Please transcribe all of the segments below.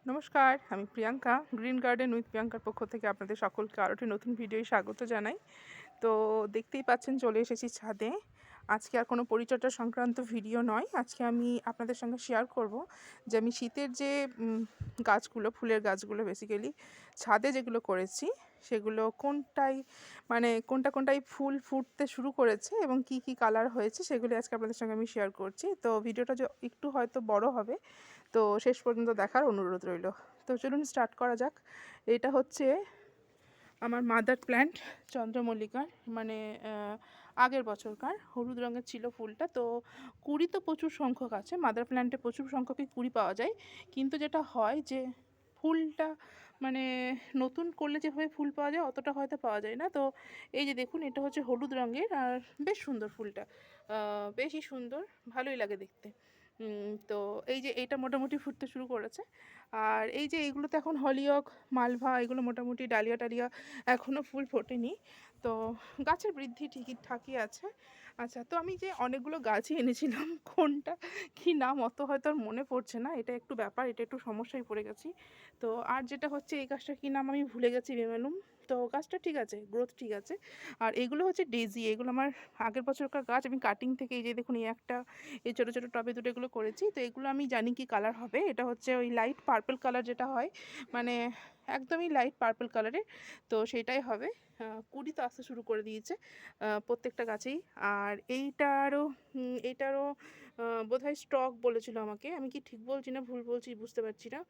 নমস্কার, আমি Priyanka. Green garden with প্রিয়াঙ্কার পক্ষ থেকে আপনাদের সকলকে আরও একটি নতুন ভিডিওয় স্বাগত জানাই। তো দেখতেই পাচ্ছেন চলে এসেছি ছাদে। আজকে আর কোনো পরিচর্যা সংক্রান্ত ভিডিও নয়। আজকে আমি আপনাদের সঙ্গে শেয়ার করব যে আমি শীতের যে গাছগুলো, ফুলের গাছগুলো বেসিক্যালি ছাদে যেগুলো করেছি সেগুলো কোনটায় ফুল ফুটতে শুরু করেছে এবং কি কি কালার হয়েছে সেগুলি আজকে আপনাদের সঙ্গে আমি শেয়ার করছি। তো ভিডিওটা একটু হয়তো বড় হবে, তো শেষ পর্যন্ত দেখার অনুরোধ রইল। তো চলুন স্টার্ট করা যাক। এটা হচ্ছে আমার মাদার প্ল্যান্ট চন্দ্রমল্লিকার, মানে আগের বছরকার হলুদ রঙের ছিল ফুলটা। তো কুড়ি তো প্রচুর সংখ্যক আছে, মাদার প্ল্যান্টে প্রচুর সংখ্যকই কুড়ি পাওয়া যায়, কিন্তু যেটা হয় যে ফুলটা মানে নতুন করলে যেভাবে ফুল পাওয়া যায় অতটা হয়তো পাওয়া যায় না। তো এই যে দেখুন, এটা হচ্ছে হলুদ রঙের আর বেশ সুন্দর ফুলটা, বেশই সুন্দর, ভালোই লাগে দেখতে। তো এই যে এইটা মোটামুটি ফুটতে শুরু করেছে। আর এই যে এইগুলোতে এখন হলিওক, মালভা, এগুলো মোটামুটি ডালিয়া টালিয়া এখনও ফুল ফোটেনি। তো গাছের বৃদ্ধি ঠিকঠাকই আছে। আচ্ছা, তো আমি যে অনেকগুলো গাছই এনেছিলাম, কোনটা কী নাম অত হয়তো আর মনে পড়ছে না, এটা একটু ব্যাপার, এটা একটু সমস্যায় পড়ে গেছি। তো আর যেটা হচ্ছে এই গাছটার কী নাম আমি ভুলে গেছি, বেমালুম। তো গাছটা ঠিক আছে, গ্রোথ ঠিক আছে। আর এগুলো হচ্ছে ডেজি, এগুলো আমার আগের বছরকার গাছ। আমি কাটিং থেকে এই যে দেখুন এই ছোটো ছোটো টবে দুটো এগুলো করেছি। তো এগুলো আমি জানি কি কালার হবে। এটা হচ্ছে ওই লাইট পার্পল কালার যেটা হয়, মানে একদমই লাইট পার্পল কালারের, তো সেটাই হবে। কুড়ি তো আসতে শুরু করে দিয়েছে প্রত্যেকটা গাছেই। আর এইটারও বোধহয় স্টক বলেছিল আমাকে, আমি কি ঠিক বলছি না ভুল বলছি বুঝতে পারছি না।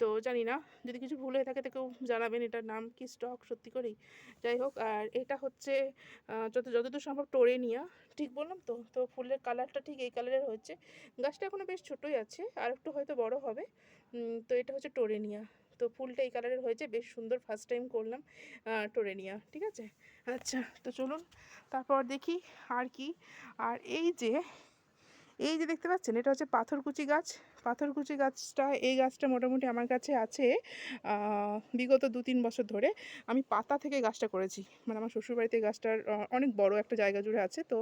তো জানি না, যদি কিছু ভুল হয়ে থাকে তো কেউ জানাবেন এটার নাম কি, স্টক সত্যি করেই। যাই হোক, আর এটা হচ্ছে যতদূর সম্ভব টোরেনিয়া, ঠিক বললাম তো? তো ফুলের কালারটা ঠিক এই কালারের হচ্ছে। গাছটা এখনও বেশ ছোটোই আছে, আর একটু হয়তো বড় হবে। তো এটা হচ্ছে টোরেনিয়া। তো ফুলটা এই কালারের হয়েছে, বেশ সুন্দর, ফার্স্ট টাইম করলাম টোরেনিয়া। ঠিক আছে, আচ্ছা, তো চলুন তারপর দেখি আর কি। আর এই যে দেখতে পাচ্ছেন, এটা হচ্ছে পাথরকুচি গাছ। পাথরকুচি গাছটা, এই গাছটা মোটামুটি আমার কাছে আছে বিগত 2-3 বছর ধরে। আমি পাতা থেকে গাছটা করেছি, মানে আমার শ্বশুরবাড়িতে গাছটার অনেক বড় একটা জায়গা জুড়ে আছে। তো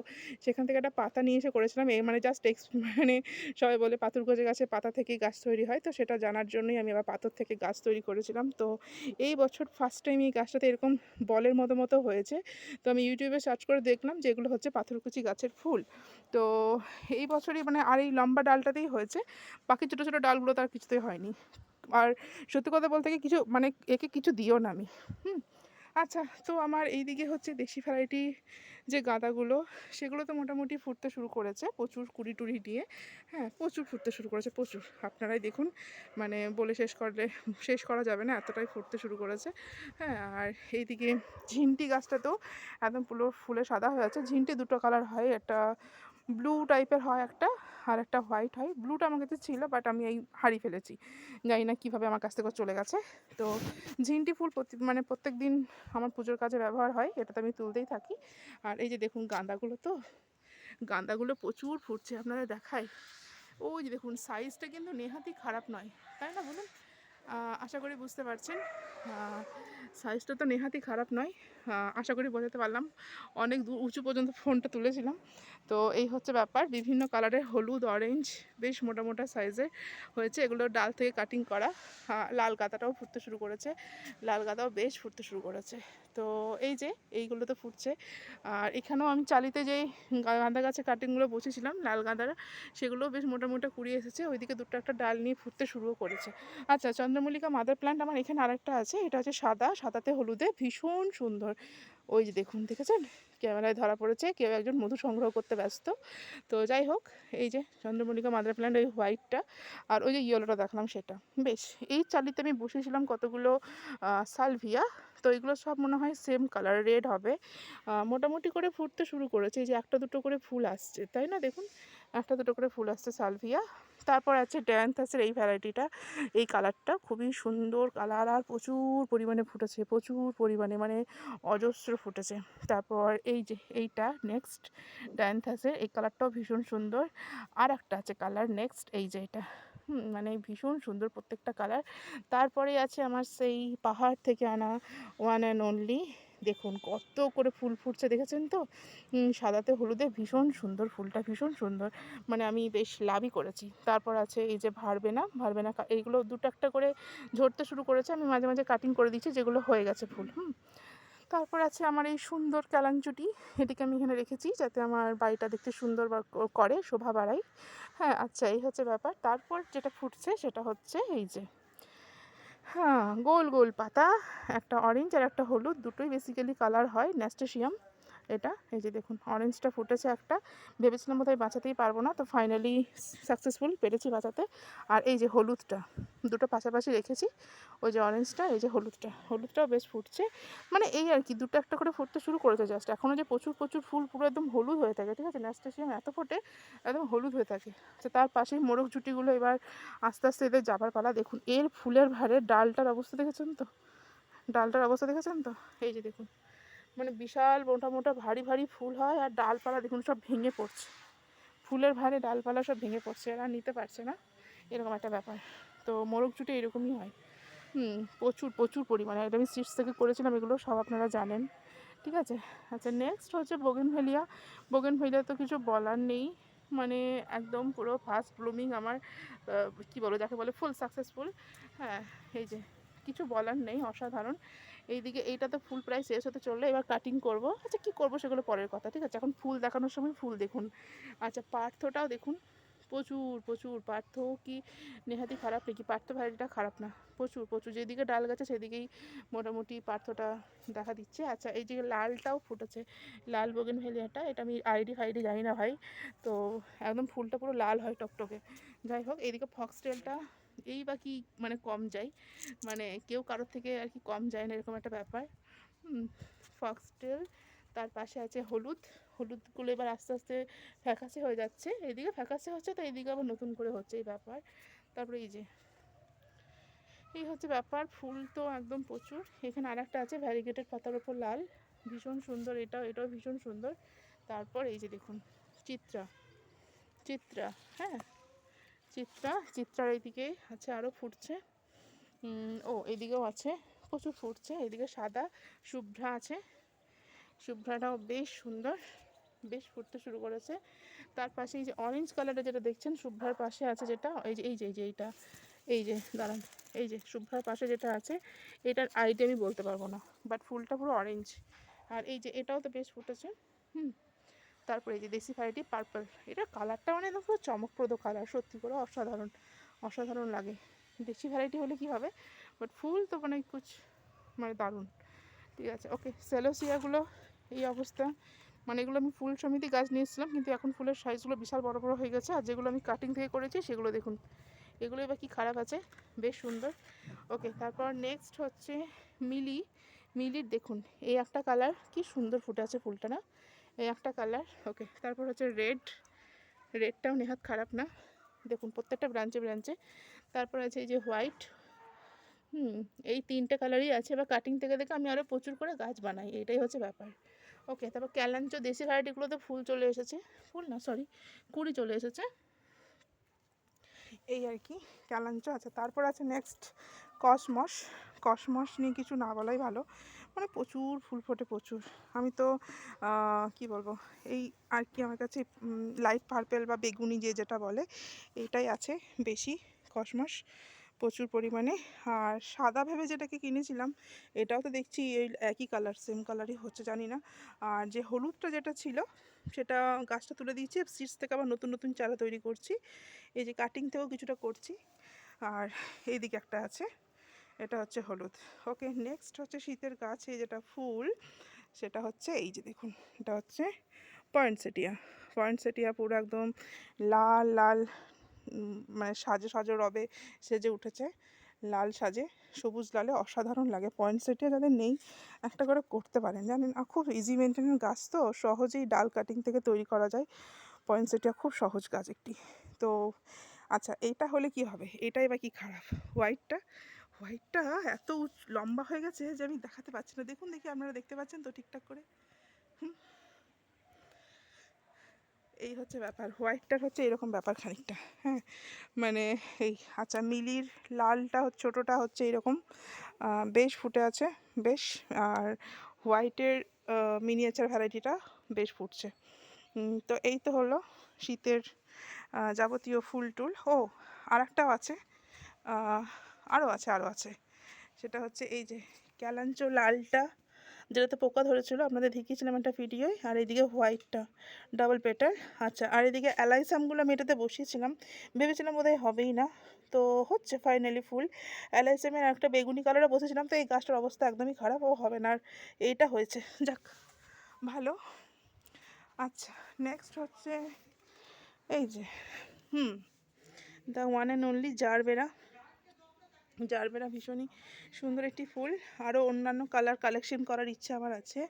সেখান থেকে একটা পাতা নিয়ে এসে করেছিলাম। মানে জাস্ট মানে সবাই বলে পাথরকুচি গাছে পাতা থেকেই গাছ তৈরি হয়, তো সেটা জানার জন্যই আমি আবার পাথর থেকে গাছ তৈরি করেছিলাম। তো এই বছর ফার্স্ট টাইম এই গাছটাতে এরকম বলের মতো হয়েছে। তো আমি ইউটিউবে সার্চ করে দেখলাম যে এগুলো হচ্ছে পাথরকুচি গাছের ফুল। তো এই বছরই মানে আর এই লম্বা ডালটাতেই হয়েছে, বাকি ছোটো ছোটো ডালগুলো তার কিছুতেই হয়নি। আর সত্যি কথা বলতে কি, কিছু মানে একে কিছু দিও না আমি। আচ্ছা, তো আমার এই দিকে হচ্ছে দেশি ভ্যারাইটি যে গাঁদাগুলো, সেগুলো তো মোটামুটি ফুটতে শুরু করেছে, প্রচুর কুড়ি টুড়ি দিয়ে। হ্যাঁ, প্রচুর ফুটতে শুরু করেছে, প্রচুর। আপনারাই দেখুন, মানে বলে শেষ করা যাবে না, এতটাই ফুটতে শুরু করেছে। হ্যাঁ, আর এইদিকে ঝিন্টি গাছটা তো একদম পুরো ফুলে সাদা হয়ে আছে। ঝিন্টি দুটো কালার হয়, একটা ব্লু টাইপের হয় একটা, আর একটা হোয়াইট হয়। ব্লুটা আমার কাছে ছিল, বাট আমি হারিয়ে ফেলেছি, জানি না কীভাবে আমার কাছ থেকে চলে গেছে। তো ঝিন্টি ফুল প্রত্যেক দিন আমার পুজোর কাজে ব্যবহার হয়, এটা তো আমি তুলতেই থাকি। আর এই যে দেখুন গাঁদাগুলো প্রচুর ফুটছে, আপনাদের দেখায়। ওই যে দেখুন, সাইজটা কিন্তু নেহাতি খারাপ নয়, তাই না বলুন? আশা করি বুঝতে পারছেন, সাইজটা তো নেহাতি খারাপ নয়। আশা করি বোঝাতে পারলাম। অনেক দূর উঁচু পর্যন্ত ফোনটা তুলেছিলাম। তো এই হচ্ছে ব্যাপার, বিভিন্ন কালারের হলুদ, অরেঞ্জ, বেশ মোটা সাইজের হয়েছে। এগুলো ডাল থেকে কাটিং করা। লাল গাঁদাটাও ফুটতে শুরু করেছে, লাল গাঁদাও বেশ ফুটতে শুরু করেছে। তো এই যে এইগুলো তো ফুটছে। আর এখানেও আমি চালিতে যেই গাঁদা গাছের কাটিংগুলো বসেছিলাম লাল গাঁদার, সেগুলোও বেশ মোটা কুড়িয়ে এসেছে। ওইদিকে দুটো একটা ডাল নিয়ে ফুটতে শুরুও করেছে। আচ্ছা, চন্দ্রমল্লিকা মাদার প্ল্যান্ট আমার এখানে আরেকটা আছে, এটা হচ্ছে সাদাতে হলুদে, ভীষণ সুন্দর। ওই যে দেখুন, দেখেছেন? ক্যামেরায় ধরা পড়েছে, কেউ একজন মধু সংগ্রহ করতে ব্যস্ত। তো যাই হোক, এই যে চন্দ্রমল্লিকা মাদার প্ল্যান্ট, ওই হোয়াইটটা, আর ওই যে ইয়েলোটা দেখলাম সেটা। বেশ, এই চালিতে আমি বসেছিলাম কতগুলো সালভিয়া। তো এগুলো সব মনে হয় সেম কালার, রেড হবে। মোটামুটি করে ফুটতে শুরু করেছে, এই যে একটা দুটো করে ফুল আসছে, তাই না? দেখুন, একটা দুটো করে ফুল আসছে সালভিয়া। তারপর আছে ড্যান্থাসের এই ভ্যারাইটিটা, এই কালারটা খুবই সুন্দর কালার, আর প্রচুর পরিমাণে ফুটেছে, প্রচুর পরিমাণে, মানে অজস্র ফুটেছে। তারপর এই যে এইটা নেক্সট ড্যান্থাসের, এই কালারটাও ভীষণ সুন্দর। আর একটা আছে কালার নেক্সট, এই যে এটা, মানে ভীষণ সুন্দর প্রত্যেকটা কালার। তারপরে আছে আমার সেই পাহাড় থেকে আনা ওয়ান অ্যান্ড অনলি দেখুন কত করে ফুল ফুটছে, দেখেছেন তো? সাদাতে হলুদে ভীষণ সুন্দর, ফুলটা ভীষণ সুন্দর, মানে আমি বেশ লাভই করেছি। তারপর আছে এই যে ভারবেনা, এইগুলো দুটো একটা করে ঝরতে শুরু করেছে, আমি মাঝে মাঝে কাটিং করে দিচ্ছি যেগুলো হয়ে গেছে ফুল। তারপর আছে আমার এই সুন্দর ক্যালাঞ্চুটি, এটিকে আমি এখানে রেখেছি যাতে আমার বাড়িটা দেখতে সুন্দর বা করে, শোভা বাড়ায়। হ্যাঁ, আচ্ছা এই হচ্ছে ব্যাপার। তারপর যেটা ফুটছে সেটা হচ্ছে এই যে, হ্যাঁ, গোল গোল পাতা, একটা অরেঞ্জ আর একটা হলুদ, দুটোই বেসিক্যালি কালার হয় ন্যাস্টেশিয়াম। এটা এই যে দেখুন অরেঞ্জটা ফুটেছে একটা, ভেবেছিলাম বোধহয় বাঁচাতেই পারবো না, তো ফাইনালি সাকসেসফুল, পেরেছি বাঁচাতে। আর এই যে হলুদটা, দুটো পাশাপাশি রেখেছি, ওই যে অরেঞ্জটা, এই যে হলুদটাও বেশ ফুটছে। মানে এই আর কি, দুটো একটা করে ফুটতে শুরু করেছে জাস্ট, এখনও যে প্রচুর প্রচুর ফুল পুরো একদম হলুদ হয়ে থাকে, ঠিক আছে, ন্যাস্টেশিয়াম এত ফোটে একদম হলুদ হয়ে থাকে। আচ্ছা, তার পাশেই মোরগ জুটিগুলো এবার আস্তে আস্তে এদের যাবার পালা। দেখুন এর ফুলের ভারে ডালটার অবস্থা দেখেছেন তো, এই যে দেখুন, মানে বিশাল মোটা মোটা ভারী ভারী ফুল হয়, আর ডালপালা দেখুন সব ভেঙে পড়ছে, ফুলের ভারে ডালপালা সব ভেঙে পড়ছে, এরা নিতে পারছে না, এরকম একটা ব্যাপার। তো মোরগ জুটি এরকমই হয়, প্রচুর প্রচুর পরিমাণে। এটা আমি সিডস থেকে করেছিলাম, এগুলো সব আপনারা জানেন, ঠিক আছে। আচ্ছা, নেক্সট হচ্ছে বোগেনভেলিয়া তো কিছু বলার নেই, মানে একদম পুরো ফার্স্ট ব্লুমিং আমার, কী বলো যাকে বলে, ফুল সাকসেসফুল। হ্যাঁ, এই যে কিছু বলার নেই, অসাধারণ। এইদিকে এইটা তো ফুল প্রায় শেষ হতে চললো, এবার কাটিং করব। আচ্ছা, কী করবো সেগুলো পরের কথা, ঠিক আছে, এখন ফুল দেখানোর সময় ফুল দেখুন। আচ্ছা, পার্থটাও দেখুন, প্রচুর প্রচুর পার্থ, কি নেহাতি খারাপ নাকি? পার্থ ভ্যারাইটিটা খারাপ না, প্রচুর প্রচুর, যেদিকে ডাল গাছে সেদিকেই মোটামুটি পার্থটা দেখা দিচ্ছে। আচ্ছা, এই যে লালটাও ফুটেছে, লাল বোগেনভেলিয়াটা, এটা আমি আইডি ফাইডি জানি না ভাই, তো একদম ফুলটা পুরো লাল হয় টকটকে। যাই হোক, এইদিকে ফক্সটেলটা এই বা কি মানে কম যায়, মানে কেউ কারোর থেকে আর কি কম যায় না, এরকম একটা ব্যাপার। ফক্সটেল, তার পাশে আছে হলুদগুলো এবার আস্তে আস্তে ফ্যাকাসে হয়ে যাচ্ছে, এইদিকে ফ্যাকাসে হচ্ছে তো এইদিকে আবার নতুন করে হচ্ছে, এই ব্যাপার। তারপরে এই হচ্ছে ব্যাপার, ফুল তো একদম প্রচুর। এখানে আর একটা আছে ভ্যারিগেটেড পাতার ওপর লাল, ভীষণ সুন্দর, এটাও ভীষণ সুন্দর। তারপর এই যে দেখুন চিত্রা, হ্যাঁ, চিত্রার এইদিকে আছে, আরও ফুটছে। ও এইদিকেও আছে, প্রচুর ফুটছে। এইদিকে সাদা শুভ্রা আছে, শুভ্রাটাও বেশ সুন্দর, বেশ ফুটতে শুরু করেছে। তার পাশে এই যে অরেঞ্জ কালারটা যেটা দেখছেন শুভ্রার পাশে আছে, যেটা এইটা, এই যে দাঁড়ান, এই যে শুভ্রার পাশে যেটা আছে, এটার আইডি আমি বলতে পারবো না, বাট ফুলটা পুরো অরেঞ্জ। আর এই যে এটাও তো বেশ ফুটেছে। তারপরে এই যে দেশি ভ্যারাইটি পার্পল, এটার কালারটা মানে একদম পুরো চমকপ্রদ কালার, সত্যি করে অসাধারণ লাগে। দেশি ভ্যারাইটি হলে কি হবে, বাট ফুল তো মানে মানে দারুণ, ঠিক আছে। ওকে, সেলোসিয়াগুলো এই অবস্থা, মানে এগুলো আমি ফুল সমিতি গাছ নিয়েছিলাম, কিন্তু এখন ফুলের সাইজগুলো বিশাল বড় বড় হয়ে গেছে, আর যেগুলো আমি কাটিং থেকে করেছি সেগুলো দেখুন, এগুলো এবার কি খারাপ আছে, বেশ সুন্দর। ওকে, তারপর নেক্সট হচ্ছে মিলির দেখুন এই একটা কালার, কি সুন্দর ফুটে আছে ফুলটা না, এই একটা কালার। ওকে, তারপর হচ্ছে রেডটাও নেহাত খারাপ না, দেখুন প্রত্যেকটা ব্রাঞ্চে। তারপর আছে এই যে হোয়াইট, এই তিনটে কালারই আছে, বা কাটিং থেকে দেখে আমি আরও প্রচুর করে গাছ বানাই, এটাই হচ্ছে ব্যাপার। ওকে, তারপর ক্যালাঞ্চো দেশি ভ্যারাইটিগুলোতে ফুল চলে এসেছে, কুড়ি চলে এসেছে, এই আর কি ক্যালাঞ্চো। আচ্ছা, তারপর আছে নেক্সট কসমস নিয়ে কিছু না বলাই ভালো, মানে প্রচুর ফুল ফোটে, প্রচুর। আমি তো কি বলবো, এই আর কি আমার কাছে লাইট পার্পেল বা বেগুনি যেটা বলে, এইটাই আছে বেশি, কসমস প্রচুর পরিমাণে। আর সাদা ভেবে যেটাকে কিনেছিলাম, এটাও তো দেখছি এই একই কালার, সেম কালারই হচ্ছে, জানি না। আর যে হলুদটা যেটা ছিল সেটা গাছটা তুলে দিয়েছি, সিডস থেকে আবার নতুন নতুন চারা তৈরি করছি, এই যে কাটিং থেকেও কিছুটা করছি। আর এইদিকে একটা আছে, এটা হচ্ছে হলুদ। ওকে, নেক্সট হচ্ছে শীতের গাছ, এই যেটা ফুল সেটা হচ্ছে এই যে দেখুন, এটা হচ্ছে পয়েন্টসেটিয়া পুরো একদম লাল লাল, মানে সাজো রবে সেজে উঠেছে, লাল সাজে, সবুজ লালে অসাধারণ লাগে। পয়েন্টসেটিয়া যাদের নেই, একটা করে করতে পারেন, জানেন, খুব ইজি মেনটেনের গাছ, তো সহজেই ডাল কাটিং থেকে তৈরি করা যায়। পয়েন্টসেটিয়া খুব সহজ গাছ একটি। তো আচ্ছা, এইটা হলে কি হবে, এটাই বা কি খারাপ, হোয়াইটটা এত লম্বা হয়ে গেছে যে আমি দেখাতে পাচ্ছি না, দেখি আপনারা দেখতে পাচ্ছেন তো ঠিকঠাক করে? এই হচ্ছে ব্যাপার, হোয়াইটটার হচ্ছে এরকম ব্যাপার খানিকটা, হ্যাঁ, মানে এই। আচ্ছা, মিলির লালটা ছোটোটা হচ্ছে এরকম, বেশ ফুটে আছে বেশ। আর হোয়াইটের মিনিয়েচার ভ্যারাইটিটা বেশ ফুটছে। তো এই তো হলো শীতের যাবতীয় ফুল টুল। ও আরেকটাও আছে, আরও আছে, সেটা হচ্ছে এই যে ক্যালাঞ্চো লালটা, যেটাতে পোকা ধরেছিল, আপনাদের দেখিয়েছিলাম একটা ভিডিওয়। আর এইদিকে হোয়াইটটা ডাবল পেটার। আচ্ছা, আর এদিকে অ্যালাইসামগুলো আমি এটাতে বসিয়েছিলাম, ভেবেছিলাম বোধহয় হবেই না, তো হচ্ছে ফাইনালি ফুল। অ্যালাইসামের একটা বেগুনি কালারে বসেছিলাম, তো এই গাছটার অবস্থা একদমই খারাপ, ও হবে না। আর এইটা হয়েছে, যাক ভালো। আচ্ছা, নেক্সট হচ্ছে এই যে the one and only gerbera. Gerbera ভীষণই সুন্দর একটি ফুল। আরও অন্যান্য কালার কালেকশন করার ইচ্ছা আমার আছে,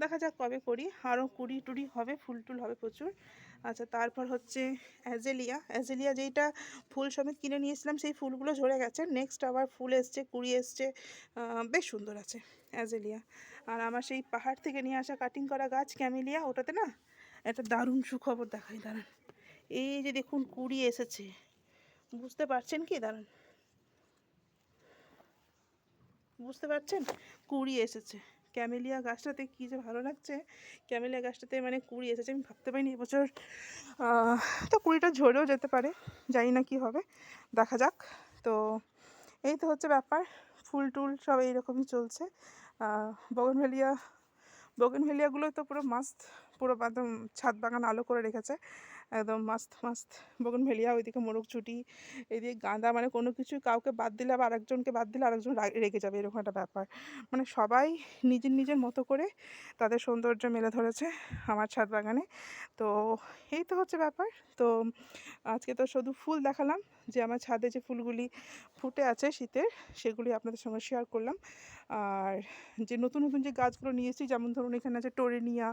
দেখা যাক কবে করি। আরও কুড়ি টুড়ি হবে, ফুল টুল হবে প্রচুর। আচ্ছা, তারপর হচ্ছে অ্যাজেলিয়া। অ্যাজেলিয়া যেইটা ফুল সমেত কিনে নিয়েছিলাম, সেই ফুলগুলো ঝরে গেছে, নেক্সট আবার ফুল এসছে, কুড়ি এসছে, বেশ সুন্দর আছে অ্যাজেলিয়া। আর আমার সেই পাহাড় থেকে নিয়ে আসা কাটিং করা গাছ ক্যামেলিয়া, ওটাতে না একটা দারুণ সুখবর দেখাই, দাঁড়ান। এই যে দেখুন কুড়ি এসেছে, বুঝতে পারছেন কি? দাঁড়ান, বুঝতে পারছেন? কুড়ি এসেছে ক্যামেলিয়া গাছটাতে, কী যে ভালো লাগছে। ক্যামেলিয়া গাছটাতে মানে কুড়ি এসেছে, আমি ভাবতে পারিনি এবছর। তো কুড়িটা ঝরেও যেতে পারে, জানি না কি হবে, দেখা যাক। তো এই তো হচ্ছে ব্যাপার, ফুল টুল সব এইরকমই চলছে। বগনভেলিয়া, বগনভেলিয়াগুলো তো পুরো মাস্ত, পুরো একদম ছাদ বাগান আলো করে রেখেছে, একদম মাস্ত মাস্ত বগনভেলিয়া। ওইদিকে মোরগচুটি, এইদিকে গাঁদা, মানে কোনো কিছু কাউকে বাদ দিলে আবার আরেকজনকে বাদ দিলে আরেকজন রেগে যাবে, এরকম একটা ব্যাপার। মানে সবাই নিজের নিজের মতো করে তাদের সৌন্দর্য মেলে ধরেছে আমার ছাদ বাগানে। তো এই তো হচ্ছে ব্যাপার। তো আজকে তো শুধু ফুল দেখালাম, যে আমার ছাদে যে ফুলগুলি ফুটে আছে শীতের, সেগুলি আপনাদের সঙ্গে শেয়ার করলাম। আর যে নতুন নতুন যে গাছগুলো নিয়েছি, যেমন ধরুন এখানে আছে টোরেনিয়া,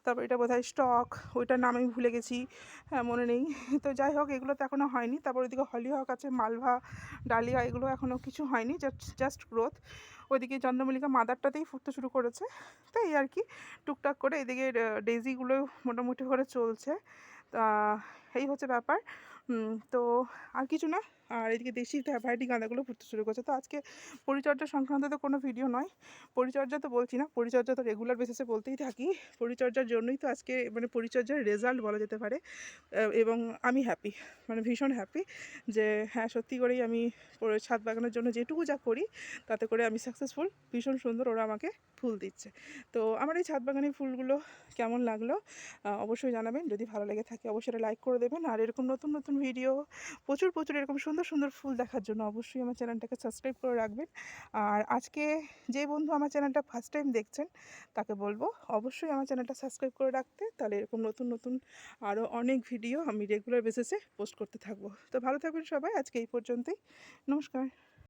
তারপর এটা বোধহয় স্টক, ওইটার নাম আমি ভুলে গেছি, হ্যাঁ মনে নেই। তো যাই হোক, এগুলো তো এখনও হয়নি। তারপর ওইদিকে হলিহক আছে, মালভা, ডালিয়া, এগুলো এখনও কিছু হয়নি, জাস্ট গ্রোথ। ওইদিকে চন্দ্রমল্লিকা মাদারটাতেই ফুটতে শুরু করেছে, তাই আর কি টুকটাক করে। এদিকে ডেজিগুলো মোটামুটি করে চলছে। তা এই হচ্ছে ব্যাপার। তো আর কিছু না। আর এদিকে দেশি ভ্যারাইটি গাঁদাগুলো ফুটতে শুরু করছে। তো আজকে পরিচর্যা সংক্রান্ত তো কোনো ভিডিও নয়, পরিচর্যা তো বলছি না, পরিচর্যা তো রেগুলার বেসিসে বলতেই থাকি। পরিচর্যার জন্যই তো আজকে, মানে পরিচর্যার রেজাল্ট বলা যেতে পারে। এবং আমি হ্যাপি, মানে ভীষণ হ্যাপি যে হ্যাঁ, সত্যি করেই আমি ছাদ বাগানের জন্য যেটুকু যা করি, তাতে করে আমি সাকসেসফুল। ভীষণ সুন্দর ওরা আমাকে ফুল দিচ্ছে। তো আমার এই ছাদ বাগানের ফুলগুলো কেমন লাগলো অবশ্যই জানাবেন। যদি ভালো লেগে থাকে অবশ্যই লাইক করে দেবেন। আর এরকম নতুন নতুন ভিডিও, প্রচুর প্রচুর এরকম সুন্দর সুন্দর ফুল দেখার জন্য অবশ্যই আমার চ্যানেলটাকে সাবস্ক্রাইব করে রাখবেন। আর আজকে যে বন্ধু আমার চ্যানেলটা ফার্স্ট টাইম দেখছেন, তাকে বলবো অবশ্যই আমার চ্যানেলটা সাবস্ক্রাইব করে রাখতে, তাহলে এরকম নতুন নতুন আরও অনেক ভিডিও আমি রেগুলার বেসিসে পোস্ট করতে থাকবো। তো ভালো থাকবেন সবাই, আজকে এই পর্যন্তই, নমস্কার।